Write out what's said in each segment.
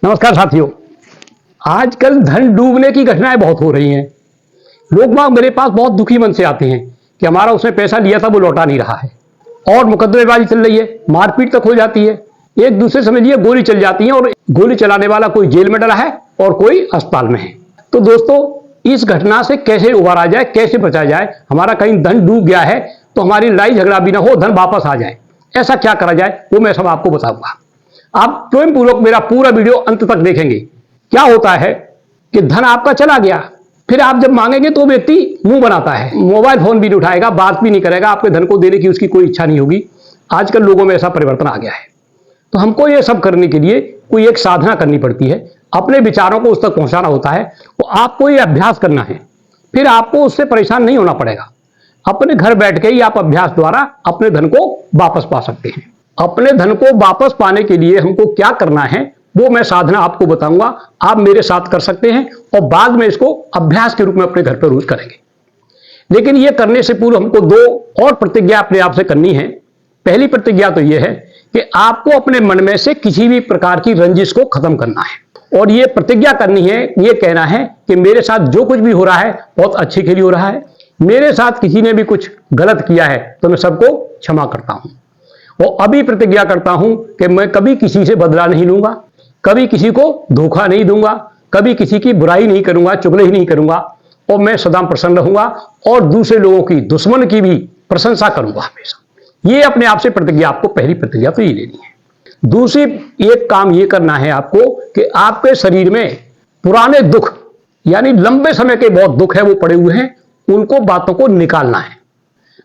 नमस्कार साथियों। आजकल धन डूबने की घटनाएं बहुत हो रही हैं। लोग बाग मेरे पास बहुत दुखी मन से आते हैं कि हमारा उसने पैसा लिया था वो लौटा नहीं रहा है और मुकदमेबाजी चल रही है, मारपीट तक हो जाती है, एक दूसरे समझिए गोली चल जाती है और गोली चलाने वाला कोई जेल में डला है और कोई अस्पताल में है। तो दोस्तों, इस घटना से कैसे उबारा जाए, कैसे बचा जाए? हमारा कहीं धन डूब गया है तो हमारी लड़ाई झगड़ा भी ना हो, धन वापस आ जाए, ऐसा क्या करा जाए वो मैं सब आपको बताऊंगा। आप प्रेम पूर्वक मेरा पूरा वीडियो अंत तक देखेंगे। क्या होता है कि धन आपका चला गया, फिर आप जब मांगेंगे तो व्यक्ति मुंह बनाता है, मोबाइल फोन भी नहीं उठाएगा, बात भी नहीं करेगा, आपके धन को देने की उसकी कोई इच्छा नहीं होगी। आजकल लोगों में ऐसा परिवर्तन आ गया है। तो हमको ये सब करने के लिए कोई एक साधना करनी पड़ती है, अपने विचारों को उस तक पहुंचाना होता है। तो आपको ये अभ्यास करना है, फिर आपको उससे परेशान नहीं होना पड़ेगा। अपने घर बैठ के ही आप अभ्यास द्वारा अपने धन को वापस पा सकते हैं। अपने धन को वापस पाने के लिए हमको क्या करना है वो मैं साधना आपको बताऊंगा। आप मेरे साथ कर सकते हैं और बाद में इसको अभ्यास के रूप में अपने घर पर रोज करेंगे। लेकिन ये करने से पूर्व हमको दो और प्रतिज्ञा अपने आप से करनी है। पहली प्रतिज्ञा तो यह है कि आपको अपने मन में से किसी भी प्रकार की रंजिश को खत्म करना है और ये प्रतिज्ञा करनी है, ये कहना है कि मेरे साथ जो कुछ भी हो रहा है बहुत अच्छे के लिए हो रहा है। मेरे साथ किसी ने भी कुछ गलत किया है तो मैं सबको क्षमा करता हूं और अभी प्रतिज्ञा करता हूं कि मैं कभी किसी से बदला नहीं लूंगा, कभी किसी को धोखा नहीं दूंगा, कभी किसी की बुराई नहीं करूंगा, चुगली नहीं करूंगा और मैं सदा प्रसन्न रहूंगा और दूसरे लोगों की, दुश्मन की भी प्रशंसा करूंगा हमेशा। ये अपने आप से प्रतिज्ञा, आपको पहली प्रतिज्ञा तो ये लेनी है। दूसरी एक काम ये करना है आपको कि आपके शरीर में पुराने दुख यानी लंबे समय के बहुत दुख है वो पड़े हुए हैं, उनको बातों को निकालना है।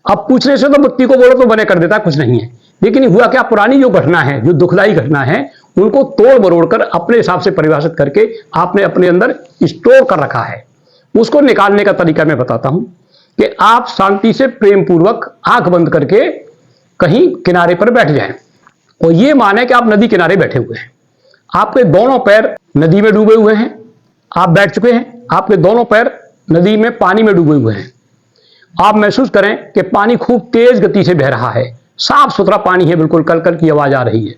अब पूछने से तो व्यक्ति को बोलो तो बने कर देता, कुछ नहीं है, लेकिन हुआ क्या, पुरानी जो घटना है, जो दुखदायी घटना है, उनको तोड़ मरोड़ कर अपने हिसाब से परिभाषित करके आपने अपने अंदर स्टोर कर रखा है। उसको निकालने का तरीका मैं बताता हूं कि आप शांति से प्रेम पूर्वक आंख बंद करके कहीं किनारे पर बैठ जाएं और ये माने कि आप नदी किनारे बैठे हुए हैं। आपके दोनों पैर नदी में डूबे हुए हैं, आप बैठ चुके हैं, आपके दोनों पैर नदी में पानी में डूबे हुए हैं। आप महसूस करें कि पानी खूब तेज गति से बह रहा है, साफ सुथरा पानी है, बिल्कुल कलकल की आवाज आ रही है।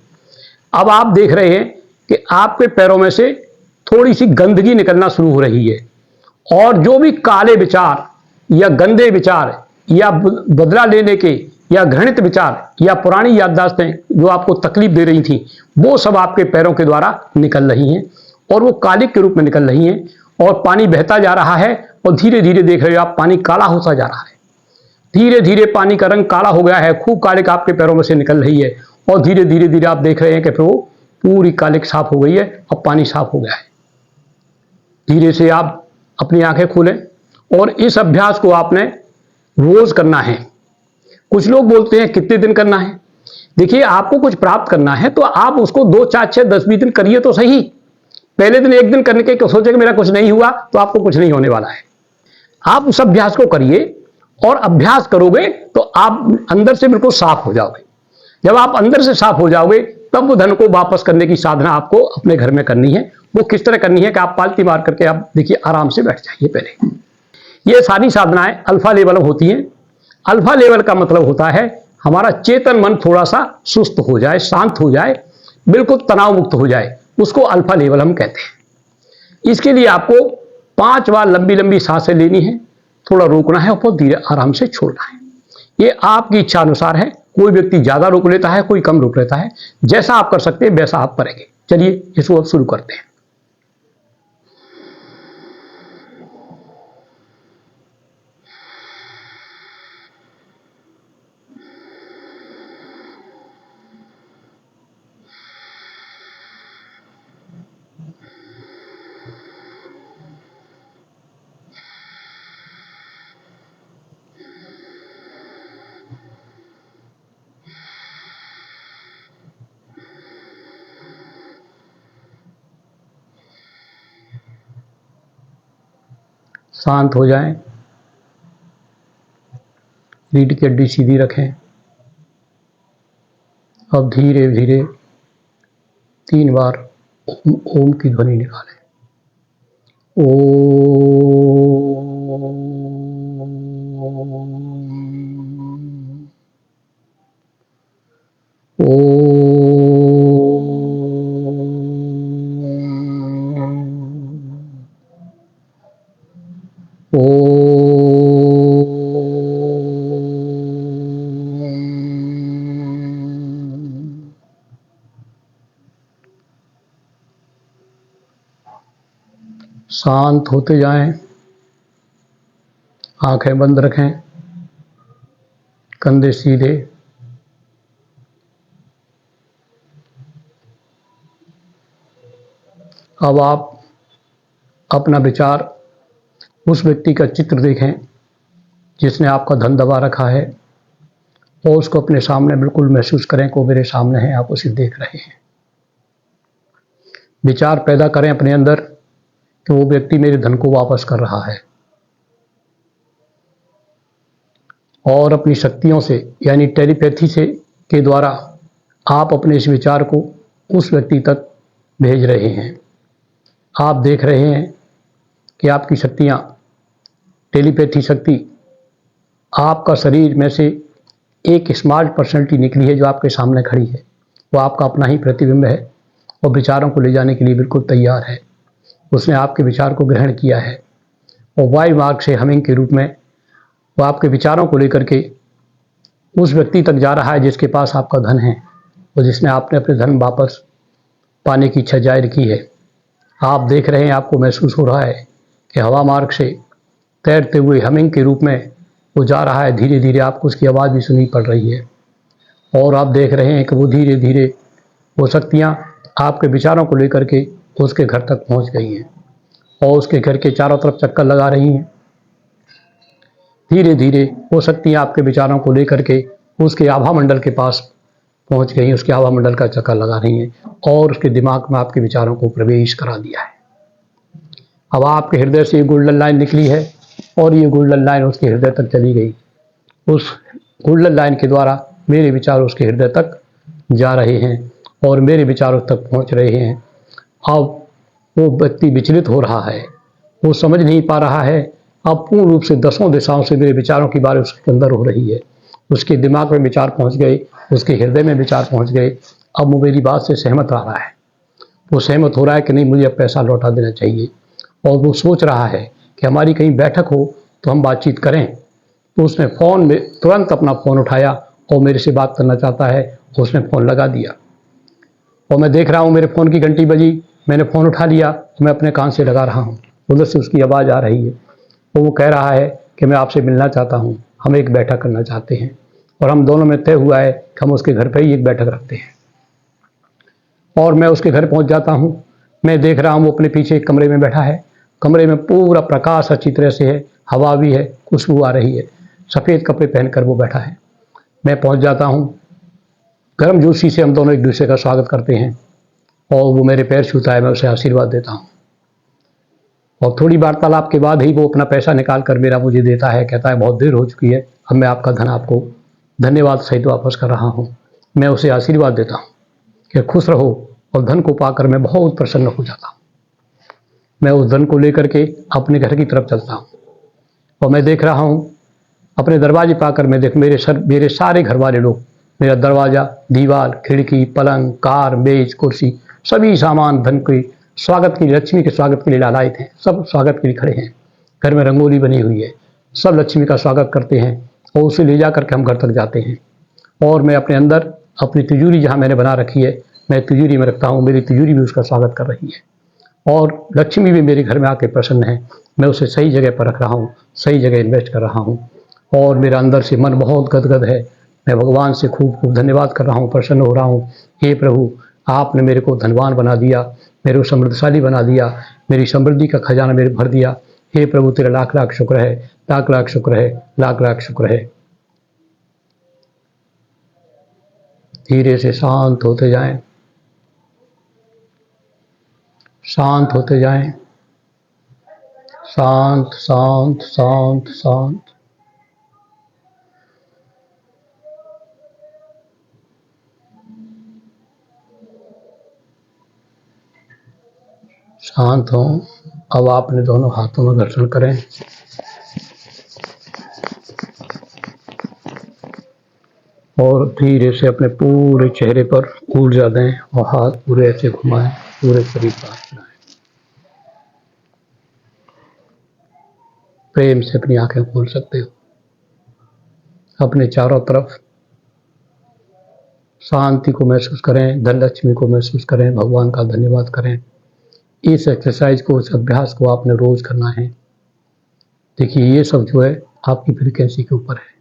अब आप देख रहे हैं कि आपके पैरों में से थोड़ी सी गंदगी निकलना शुरू हो रही है और जो भी काले विचार या गंदे विचार या बदला लेने के या घृणित विचार या पुरानी याददाश्तें जो आपको तकलीफ दे रही थी, वो सब आपके पैरों के द्वारा निकल रही हैं और वो कालिक के रूप में निकल रही हैं और पानी बहता जा रहा है और धीरे धीरे देख रहे हो आप, पानी काला होता जा रहा है। धीरे धीरे पानी का रंग काला हो गया है, खूब कालिक आपके पैरों में से निकल रही है और धीरे धीरे धीरे आप देख रहे हैं कि फिर वो पूरी कालिक साफ हो गई है, अब पानी साफ हो गया है। धीरे से आप अपनी आंखें खोलें और इस अभ्यास को आपने रोज करना है। कुछ लोग बोलते हैं कितने दिन करना है। देखिए, आपको कुछ प्राप्त करना है तो आप उसको 2, 4, 6, 10, 20 दिन करिए तो सही। पहले दिन एक दिन करने के सोचे कि मेरा कुछ नहीं हुआ तो आपको कुछ नहीं होने वाला है। आप उस अभ्यास को करिए और अभ्यास करोगे तो आप अंदर से बिल्कुल साफ हो जाओगे। जब आप अंदर से साफ हो जाओगे तब वो धन को वापस करने की साधना आपको अपने घर में करनी है। वो किस तरह करनी है कि आप पालती मार करके आप देखिए, आराम से बैठ जाइए। पहले ये सारी साधनाएं अल्फा लेवल होती हैं। अल्फा लेवल का मतलब होता है हमारा चेतन मन थोड़ा सा सुस्त हो जाए, शांत हो जाए, बिल्कुल तनाव मुक्त हो जाए, उसको अल्फा लेवल हम कहते हैं। इसके लिए आपको 5 बार लंबी लंबी सांसें लेनी है, थोड़ा रोकना है और बहुत धीरे आराम से छोड़ना है। ये आपकी इच्छा अनुसार है, कोई व्यक्ति ज्यादा रोक लेता है, कोई कम रोक लेता है। जैसा आप कर सकते हैं वैसा आप करेंगे। चलिए इसको अब शुरू करते हैं। शांत हो जाएं, रीढ़ की हड्डी सीधी रखें। अब धीरे धीरे 3 बार ओम की ध्वनि निकालें। ओम। शांत होते जाएं, आंखें बंद रखें, कंधे सीधे। अब आप अपना विचार उस व्यक्ति का चित्र देखें जिसने आपका धन दबा रखा है, और उसको अपने सामने बिल्कुल महसूस करें कि वो मेरे सामने है, आप उसे देख रहे हैं। विचार पैदा करें अपने अंदर कि वो व्यक्ति मेरे धन को वापस कर रहा है, और अपनी शक्तियों से यानी टेलीपैथी से के द्वारा आप अपने इस विचार को उस व्यक्ति तक भेज रहे हैं। आप देख रहे हैं कि आपकी शक्तियाँ, टेलीपैथी शक्ति आपका शरीर में से एक स्मार्ट पर्सनैलिटी निकली है जो आपके सामने खड़ी है। वो आपका अपना ही प्रतिबिंब है और विचारों को ले जाने के लिए बिल्कुल तैयार है। उसने आपके विचार को ग्रहण किया है और वायु मार्ग से हमिंग के रूप में वो आपके विचारों को लेकर के उस व्यक्ति तक जा रहा है जिसके पास आपका धन है और जिसने आपने अपने धन वापस पाने की इच्छा जाहिर की है। आप देख रहे हैं, आपको महसूस हो रहा है कि हवा मार्ग से तैरते हुए हमिंग के रूप में वो जा रहा है। धीरे धीरे आपको उसकी आवाज़ भी सुनी पड़ रही है और आप देख रहे हैं कि वो धीरे धीरे वो शक्तियाँ आपके विचारों को लेकर के उसके घर तक पहुंच गई हैं और उसके घर के चारों तरफ चक्कर लगा रही हैं। धीरे धीरे वो शक्तियाँ आपके विचारों को लेकर के उसके आभा मंडल के पास पहुंच गई, उसके आभा मंडल का चक्कर लगा रही हैं और उसके दिमाग में आपके विचारों को प्रवेश करा दिया है। अब आपके हृदय से ये गोल्डन लाइन निकली है और ये गोल्डन लाइन उसके हृदय तक चली गई। उस गोल्डन लाइन के द्वारा मेरे विचार उसके हृदय तक जा रहे हैं और मेरे विचार उस तक पहुंच रहे हैं। अब वो व्यक्ति विचलित हो रहा है, वो समझ नहीं पा रहा है। अब पूर्ण रूप से 10 दिशाओं से मेरे विचारों की बात उसके अंदर हो रही है। उसके दिमाग में विचार पहुंच गए, उसके हृदय में विचार पहुंच गए। अब वो मेरी बात से सहमत आ रहा है। वो सहमत हो रहा है कि नहीं, मुझे अब पैसा लौटा देना चाहिए। और वो सोच रहा है कि हमारी कहीं बैठक हो तो हम बातचीत करें। तो उसने फ़ोन में तुरंत अपना फ़ोन उठाया और मेरे से बात करना चाहता है। उसने फ़ोन लगा दिया और मैं देख रहा हूँ मेरे फ़ोन की घंटी बजी। मैंने फ़ोन उठा लिया, मैं अपने कान से लगा रहा हूँ। उधर से उसकी आवाज़ आ रही है और वो कह रहा है कि मैं आपसे मिलना चाहता हूँ, हम एक बैठक करना चाहते हैं। और हम दोनों में तय हुआ है कि हम उसके घर पर ही एक बैठक रखते हैं। और मैं उसके घर पहुँच जाता हूँ। मैं देख रहा हूँ वो अपने पीछे एक कमरे में बैठा है। कमरे में पूरा प्रकाश अच्छी तरह से है, हवा भी है, खुशबू आ रही है। सफ़ेद कपड़े पहनकर वो बैठा है। मैं पहुँच जाता हूँ। गर्म जोशी से हम दोनों एक दूसरे का स्वागत करते हैं और वो मेरे पैर छूता है, मैं उसे आशीर्वाद देता हूँ। और थोड़ी वार्तालाप के बाद ही वो अपना पैसा निकाल कर मेरा मुझे देता है। कहता है बहुत देर हो चुकी है, अब मैं आपका धन आपको धन्यवाद सहित वापस कर रहा हूँ। मैं उसे आशीर्वाद देता हूँ कि खुश रहो, और धन को पाकर मैं बहुत प्रसन्न हो जाता हूँ। मैं उस धन को लेकर के अपने घर की तरफ चलता हूँ और मैं देख रहा हूँ अपने दरवाजे पाकर मेरे सारे घर वाले लोग मेरा दरवाज़ा, दीवार, खिड़की, पलंग, कार, मेज, कुर्सी, सभी सामान धन के स्वागत के लिए, लक्ष्मी के स्वागत के लिए लालायित हैं। सब स्वागत के लिए खड़े हैं। घर में रंगोली बनी हुई है, सब लक्ष्मी का स्वागत करते हैं और उसे ले जा करके हम घर तक जाते हैं। और मैं अपने अंदर अपनी तिजोरी जहाँ मैंने बना रखी है, मैं तिजोरी में रखता हूँ। मेरी तिजोरी भी उसका स्वागत कर रही है और लक्ष्मी भी मेरे घर में आके प्रसन्न है। मैं उसे सही जगह पर रख रहा हूँ, सही जगह इन्वेस्ट कर रहा हूँ और मेरा अंदर से मन बहुत गदगद है। मैं भगवान से खूब खूब धन्यवाद कर रहा हूँ, प्रसन्न हो रहा हूँ। हे प्रभु, आपने मेरे को धनवान बना दिया, मेरे को समृद्धशाली बना दिया, मेरी समृद्धि का खजाना मेरे भर दिया। हे प्रभु, तेरा लाख लाख शुक्र है, लाख लाख शुक्र है, लाख लाख शुक्र है। धीरे से शांत होते जाएं, शांत होते जाएं, शांत शांत शांत शांत। शांत हों। अब आप अपने दोनों हाथों में घर्षण करें और धीरे से अपने पूरे चेहरे पर ऊर्जा दें और हाथ पूरे ऐसे घुमाएं, पूरे शरीर पर हाथ लगाएं। प्रेम से अपनी आंखें खोल सकते हो। अपने चारों तरफ शांति को महसूस करें, धन लक्ष्मी को महसूस करें, भगवान का धन्यवाद करें। इस एक्सरसाइज को, इस अभ्यास को आपने रोज़ करना है। देखिए ये सब जो है आपकी फ्रीक्वेंसी के ऊपर है।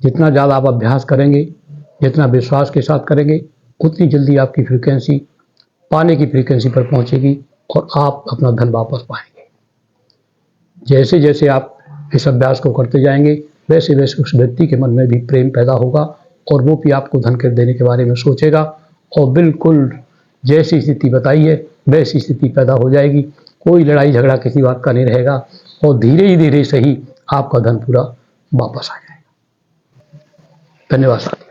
जितना ज़्यादा आप अभ्यास करेंगे, जितना विश्वास के साथ करेंगे, उतनी जल्दी आपकी फ्रीक्वेंसी पाने की फ्रीक्वेंसी पर पहुंचेगी और आप अपना धन वापस पाएंगे। जैसे जैसे आप इस अभ्यास को करते जाएंगे, वैसे वैसे उस व्यक्ति के मन में भी प्रेम पैदा होगा और वो भी आपको धन कर देने के बारे में सोचेगा और बिल्कुल जैसी स्थिति बताई है वैसी स्थिति पैदा हो जाएगी। कोई लड़ाई झगड़ा किसी बात का नहीं रहेगा और धीरे ही धीरे से ही आपका धन पूरा वापस आ जाएगा। धन्यवाद साथी।